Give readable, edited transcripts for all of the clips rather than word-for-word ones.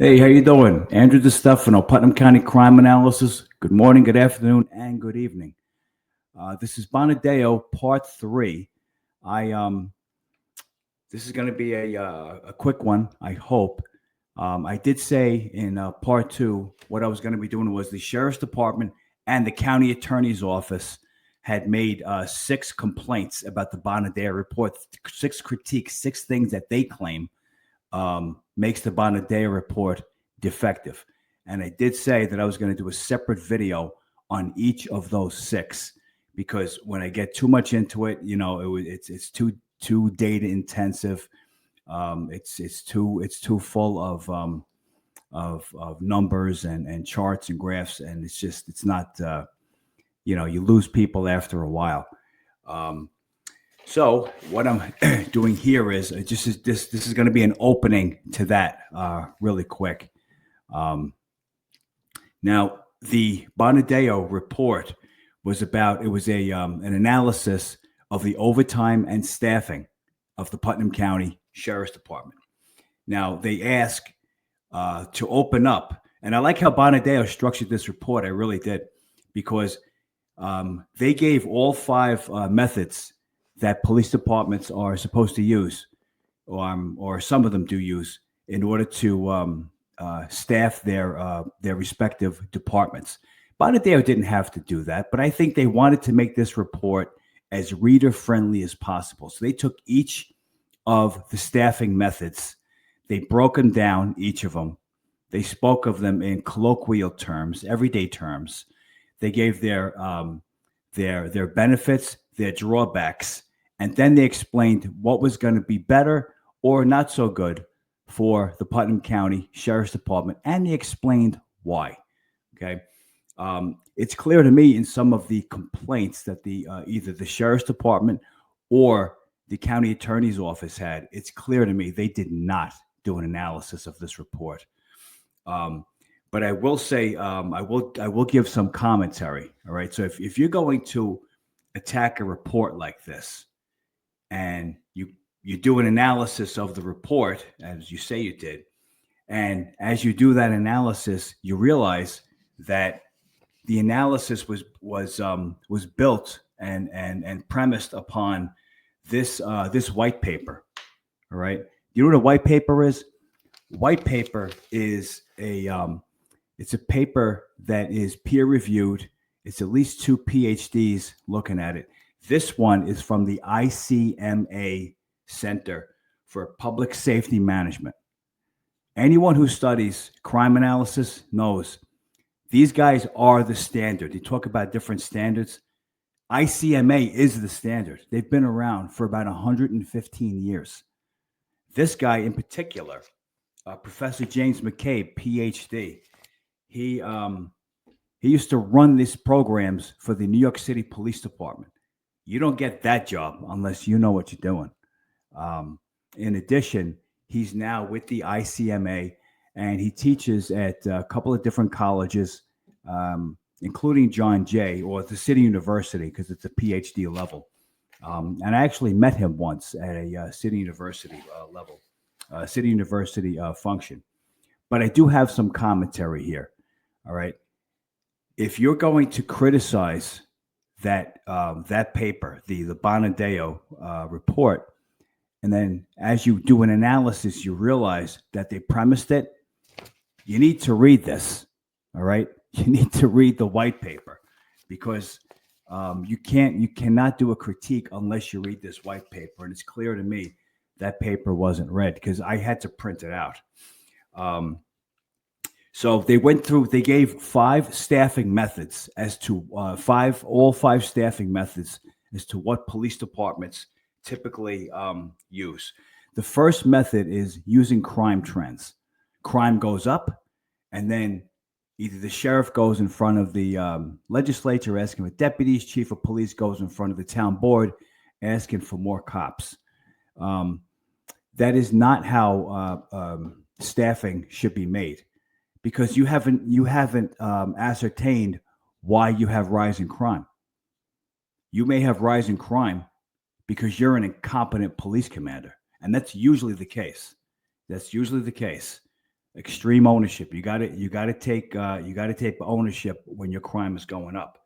Hey, how you doing? Andrew DeStefano, Putnam County Crime Analysis. Good morning, good afternoon, and good evening. This is Bonadio Part 3. This is going to be a quick one, I hope. I did say in Part 2 what I was going to be doing was the Sheriff's Department and the County Attorney's Office had made 6 complaints about the Bonadio report, 6 critiques, 6 things that they claim makes the Bonadio report defective. And I did say that I was going to do a separate video on each of those 6 because when I get too much into it, it's too data intensive. It's too full of numbers and charts and graphs, and it's not you lose people after a while. So what I'm doing here is this is going to be an opening to that really quick. Now the Bonadio report was an analysis of the overtime and staffing of the Putnam County Sheriff's Department. Now they ask to open up, and I like how Bonadio structured this report. I really did, because they gave all 5 methods that police departments are supposed to use, or some of them do use, in order to staff their respective departments. Bonadio didn't have to do that, but I think they wanted to make this report as reader-friendly as possible. So they took each of the staffing methods, they broke them down, each of them. They spoke of them in colloquial terms, everyday terms. They gave their benefits, their drawbacks, and then they explained what was going to be better or not so good for the Putnam County Sheriff's Department, and they explained why. Okay, it's clear to me in some of the complaints that either the Sheriff's Department or the County Attorney's Office had. It's clear to me they did not do an analysis of this report. But I will say I will give some commentary. All right, so if you're going to attack a report like this, and you do an analysis of the report, as you say you did, and as you do that analysis, you realize that the analysis was built and premised upon this white paper. All right, you know what a white paper is? White paper is it's a paper that is peer reviewed. It's at least 2 PhDs looking at it. This one is from the ICMA Center for Public Safety Management. Anyone who studies crime analysis knows these guys are the standard. You talk about different standards. ICMA is the standard. They've been around for about 115 years. This guy in particular, Professor James McCabe, PhD, he used to run these programs for the New York City Police Department. You don't get that job unless you know what you're doing. In addition, he's now with the ICMA, and he teaches at a couple of different colleges, including John Jay, or the City University, because it's a PhD level. And I actually met him once at a City University level, City University function. But I do have some commentary here. All right. If you're going to criticize that paper, the Bonadio report, and then as you do an analysis, you realize that they premised it, you need to read this. All right. You need to read the white paper, because you cannot do a critique unless you read this white paper. And it's clear to me that paper wasn't read, because I had to print it out. So they gave 5 staffing methods as to all 5 staffing methods as to what police departments typically use. The first method is using crime trends. Crime goes up, and then either the sheriff goes in front of the legislature asking for deputies, chief of police goes in front of the town board asking for more cops. That is not how staffing should be made, because you haven't ascertained why you have rising crime. You may have rising crime because you're an incompetent police commander, and that's usually the case. Extreme ownership. You got to take ownership when your crime is going up.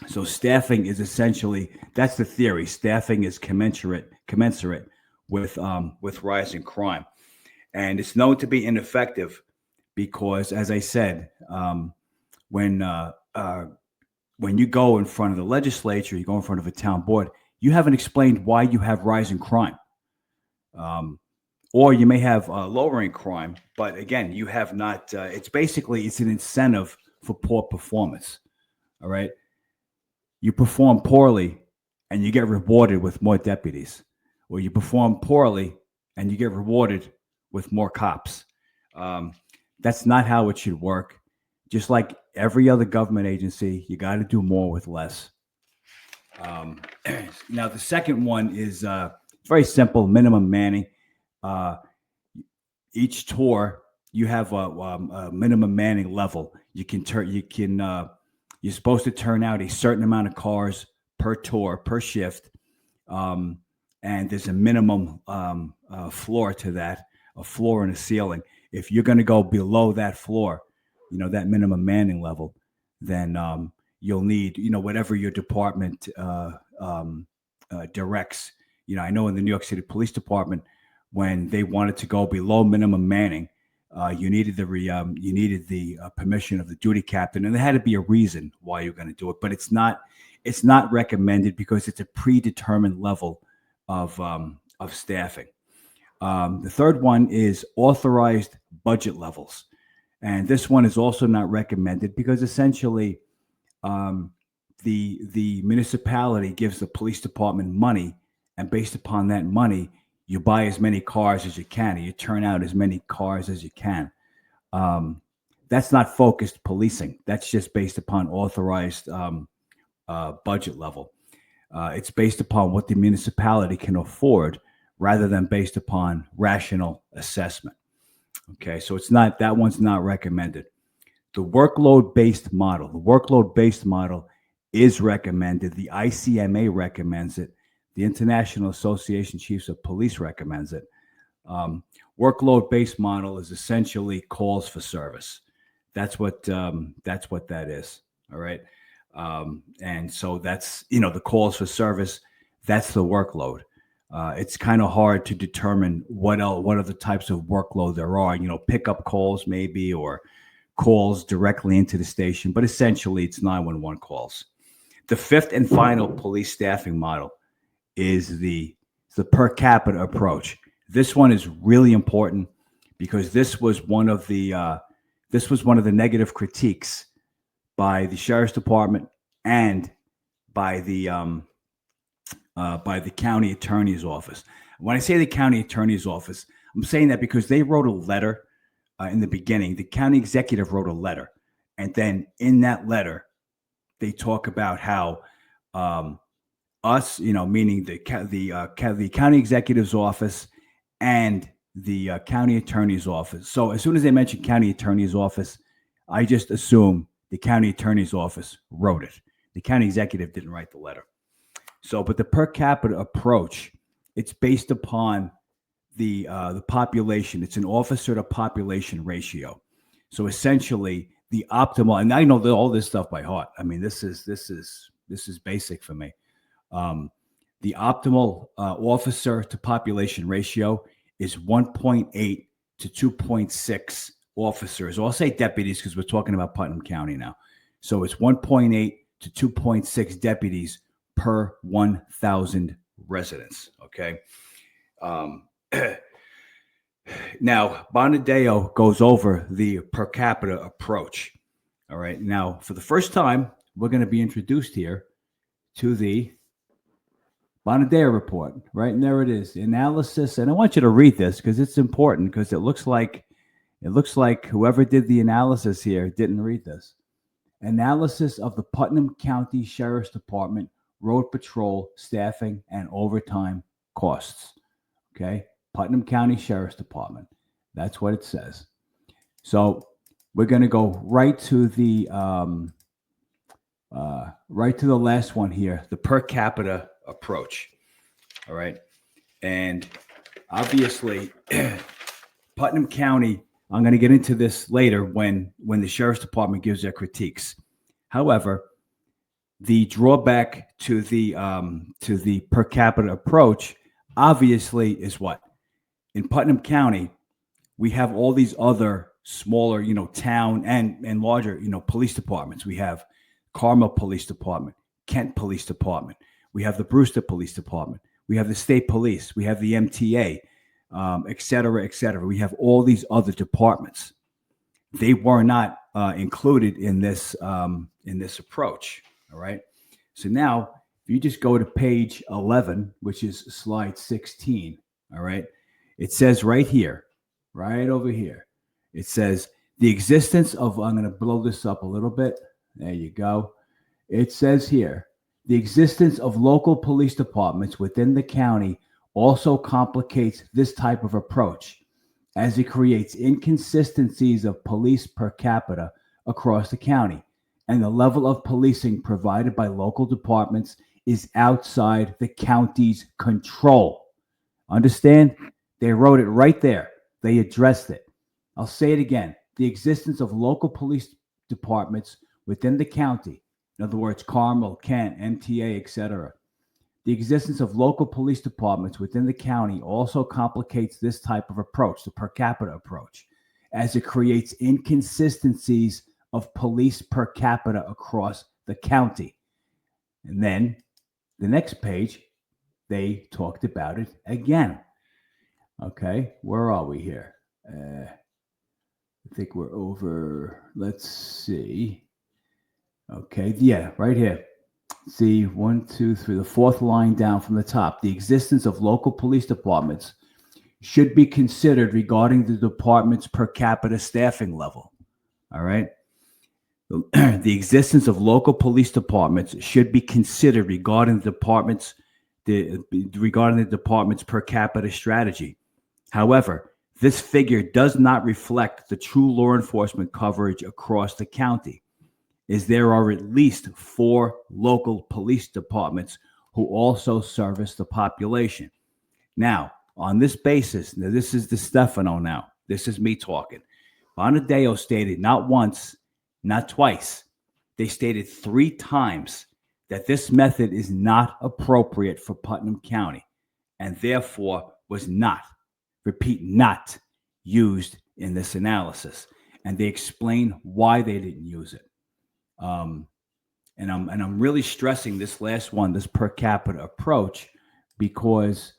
So staffing is essentially, that's the theory. Staffing is commensurate with rising crime, and it's known to be ineffective because, as I said, when you go in front of the legislature, you go in front of a town board, you haven't explained why you have rising crime. Or you may have lowering crime, but again, you have not. It's an incentive for poor performance. All right, you perform poorly, and you get rewarded with more deputies, or you perform poorly, and you get rewarded with more cops. That's not how it should work. Just like every other government agency, you got to do more with less. Now, the second one is very simple: minimum manning. Each tour, you have a minimum manning level. You're supposed to turn out a certain amount of cars per tour, per shift, and there's a minimum floor to that, a floor and a ceiling. If you're going to go below that floor, that minimum manning level, then you'll need, whatever your department directs. I know in the New York City Police Department, when they wanted to go below minimum manning, you needed the permission of the duty captain, and there had to be a reason why you're going to do it. But it's not recommended because it's a predetermined level of staffing. The third one is authorized budget levels, and this one is also not recommended because essentially, the municipality gives the police department money, and based upon that money, you buy as many cars as you can, and you turn out as many cars as you can. That's not focused policing. That's just based upon authorized budget level. It's based upon what the municipality can afford rather than based upon rational assessment. Okay, so that one's not recommended. The workload-based model is recommended. The ICMA recommends it. The International Association of Chiefs of Police recommends it. Workload-based model is essentially calls for service. That's what that is. All right, and so that's the calls for service. That's the workload. It's kind of hard to determine what other types of workload there are. Pickup calls maybe, or calls directly into the station, but essentially it's 911 calls. The fifth and final police staffing model is the per capita approach. This one is really important because this was one of the negative critiques by the sheriff's department and by the county attorney's office. When I say the county attorney's office, I'm saying that because they wrote a letter in the beginning. The county executive wrote a letter, and then in that letter, they talk about how us, meaning the county executive's office and the county attorney's office. So as soon as they mention county attorney's office, I just assume the county attorney's office wrote it. The county executive didn't write the letter. So, but the per capita approach, it's based upon the population. It's an officer to population ratio. So essentially, the optimal, and I know all this stuff by heart. I mean, this is basic for me. The optimal officer to population ratio is 1.8 to 2.6 officers. Or I'll say deputies because we're talking about Putnam County now. So it's 1.8 to 2.6 deputies per 1,000 residents. Okay. Now, Bonadio goes over the per capita approach. All right. Now, for the first time, we're going to be introduced here to the Bonadio report. Right. And there it is, the analysis. And I want you to read this because it's important, because it looks like whoever did the analysis here didn't read this. Analysis of the Putnam County Sheriff's Department road patrol staffing and overtime costs. Okay. Putnam County Sheriff's Department. That's what it says. So we're going to go right to the last one here, the per capita approach. All right. And obviously, Putnam County, I'm going to get into this later when the sheriff's department gives their critiques. However, the drawback to the per capita approach obviously is what? In Putnam County, we have all these other smaller, town and larger, police departments. We have Carmel Police Department, Kent Police Department. We have the Brewster Police Department. We have the state police. We have the MTA, et cetera, et cetera. We have all these other departments. They were not included in this approach. All right. So now, if you just go to page 11, which is slide 16, all right, it says right here, right over here, it says the existence of, I'm going to blow this up a little bit. There you go. It says here, the existence of local police departments within the county also complicates this type of approach, as it creates inconsistencies of police per capita across the county, and the level of policing provided by local departments is outside the county's control. Understand? They wrote it right there. They addressed it. I'll say it again. The existence of local police departments within the county, in other words, Carmel, Kent, MTA, etc. The existence of local police departments within the county also complicates this type of approach, the per capita approach, as it creates inconsistencies of police per capita across the county. And then the next page, they talked about it again. Okay, where are we here? I think we're over, let's see. Okay, yeah, right here. See, 1, 2, 3, the fourth line down from the top. The existence of local police departments should be considered regarding the department's per capita staffing level. All right. The existence of local police departments should be considered regarding the department's per capita strategy. However, this figure does not reflect the true law enforcement coverage across the county, as there are at least 4 local police departments who also service the population. Now, on this basis, now this is DeStefano now. This is me talking. Bonadio stated not once, not twice. They stated 3 times that this method is not appropriate for Putnam County and therefore was not, repeat, not used in this analysis. And they explain why they didn't use it. And I'm really stressing this last one, this per capita approach, because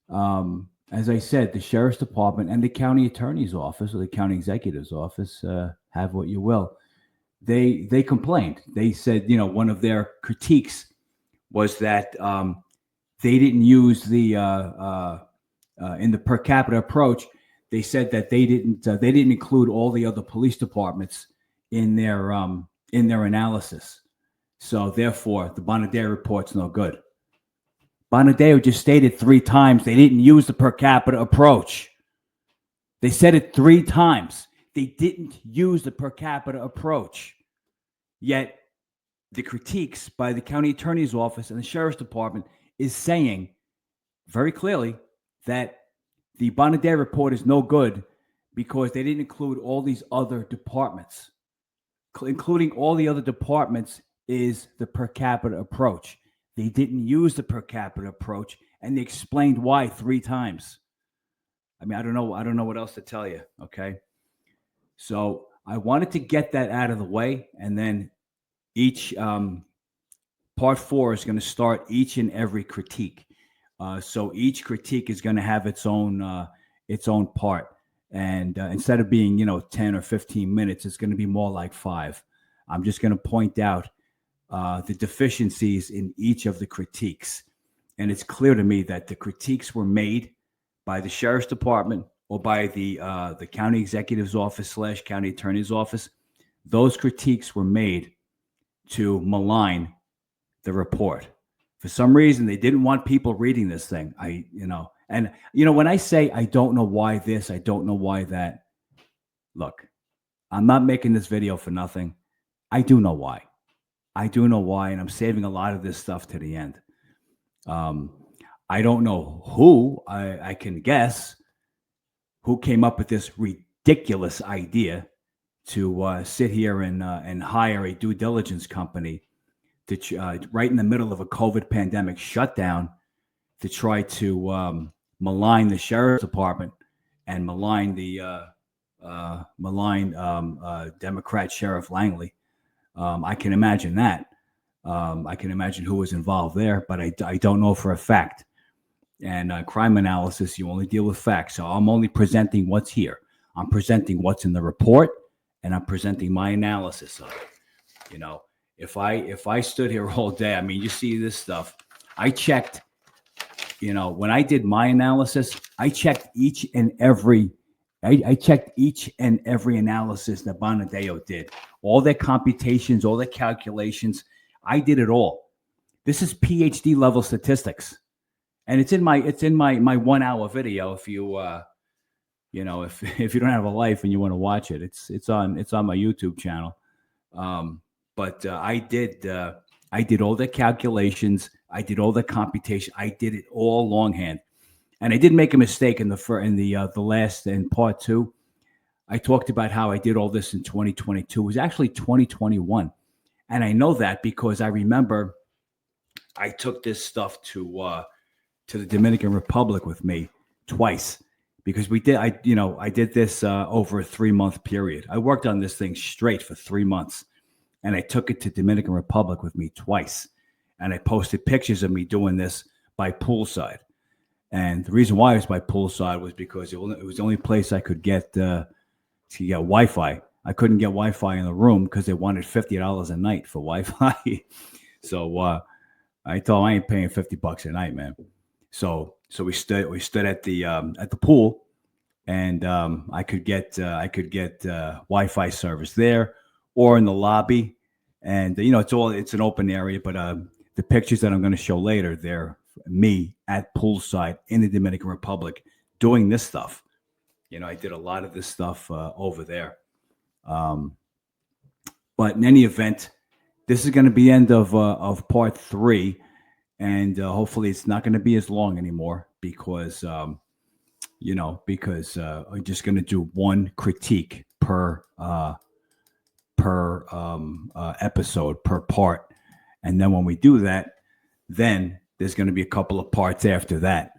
as I said, the sheriff's department and the county attorney's office or the county executive's office, have what you will. They complained. They said, one of their critiques was that they didn't use the in the per capita approach. They said that they didn't include all the other police departments in their analysis. So therefore, the Bonadio report's no good. Bonadio just stated 3 times they didn't use the per capita approach. They said it 3 times. They didn't use the per capita approach. Yet the critiques by the county attorney's office and the sheriff's department is saying very clearly that the Bonadio report is no good because they didn't include all these other departments. Including all the other departments is the per capita approach. They didn't use the per capita approach, and they explained why 3 times. I mean, I don't know what else to tell you. Okay. So I wanted to get that out of the way, and then each part 4 is going to start each and every critique. So each critique is going to have its own part. And instead of being, 10 or 15 minutes, it's going to be more like 5. I'm just going to point out the deficiencies in each of the critiques. And it's clear to me that the critiques were made by the sheriff's department or by the county executive's office / county attorney's office. Those critiques were made to malign the report. For some reason, they didn't want people reading this thing. And when I say I don't know why this, I don't know why that, look, I'm not making this video for nothing. I do know why. And I'm saving a lot of this stuff to the end. I don't know who. I can guess. who came up with this ridiculous idea to sit here and hire a due diligence company to right in the middle of a COVID pandemic shutdown to try to malign the sheriff's department and malign the Democrat Sheriff Langley. I can imagine that. I can imagine who was involved there, but I don't know for a fact. And crime analysis, you only deal with facts. So I'm only presenting what's here. I'm presenting what's in the report, and I'm presenting my analysis of it. You know, if I stood here all day, I mean, you see this stuff. I checked, you know, when I did my analysis, I checked each and every analysis that Bonadio did. All their computations, all their calculations. I did it all. This is PhD level statistics. And it's in my 1 hour video. If you you know, if you don't have a life and you want to watch it, it's on my YouTube channel. But I did all the calculations. I did all the computation. I did it all longhand. And I did make a mistake in the last in part 2. I talked about how I did all this in 2022. It was actually 2021. And I know that because I remember I took this stuff to the Dominican Republic with me twice, because I did this over a 3-month period. I worked on this thing straight for 3 months, and I took it to Dominican Republic with me twice. And I posted pictures of me doing this by poolside. And the reason why it was by poolside was because it was the only place I could get Wi-Fi. I couldn't get Wi-Fi in the room because they wanted $50 a night for Wi-Fi. So I told them I ain't paying $50 a night, man. So we stood at the pool, and I could get Wi-Fi service there or in the lobby, and you know it's an open area. But the pictures that I'm going to show later, they're me at poolside in the Dominican Republic doing this stuff. You know, I did a lot of this stuff over there. But in any event, this is going to be the end of part 3. And hopefully it's not going to be as long anymore because, I'm just going to do one critique per episode, per part. And then when we do that, then there's going to be a couple of parts after that.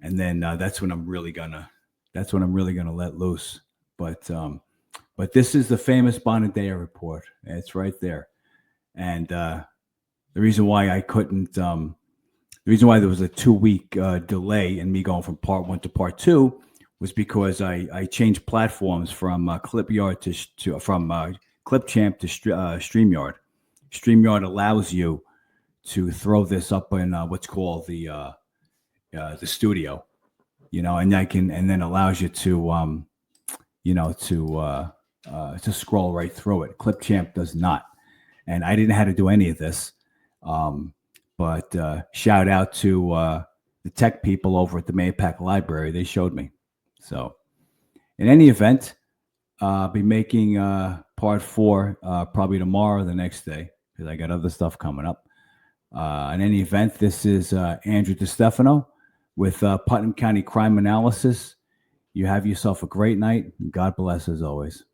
And then that's when I'm really going to let loose. But this is the famous Bonadio report. It's right there. And the reason why I couldn't, the reason why there was a 2-week delay in me going from part 1 to part 2 was because I changed platforms from Clipyard from Clipchamp to StreamYard. StreamYard allows you to throw this up in what's called the studio, you know, and then allows you to to scroll right through it. Clipchamp does not. And I didn't have to do any of this. But shout out to the tech people over at the Maypac Library. They showed me. So in any event, I'll be making part 4 probably tomorrow or the next day because I got other stuff coming up. In any event, this is Andrew DeStefano with Putnam County Crime Analysis. You have yourself a great night. God bless as always.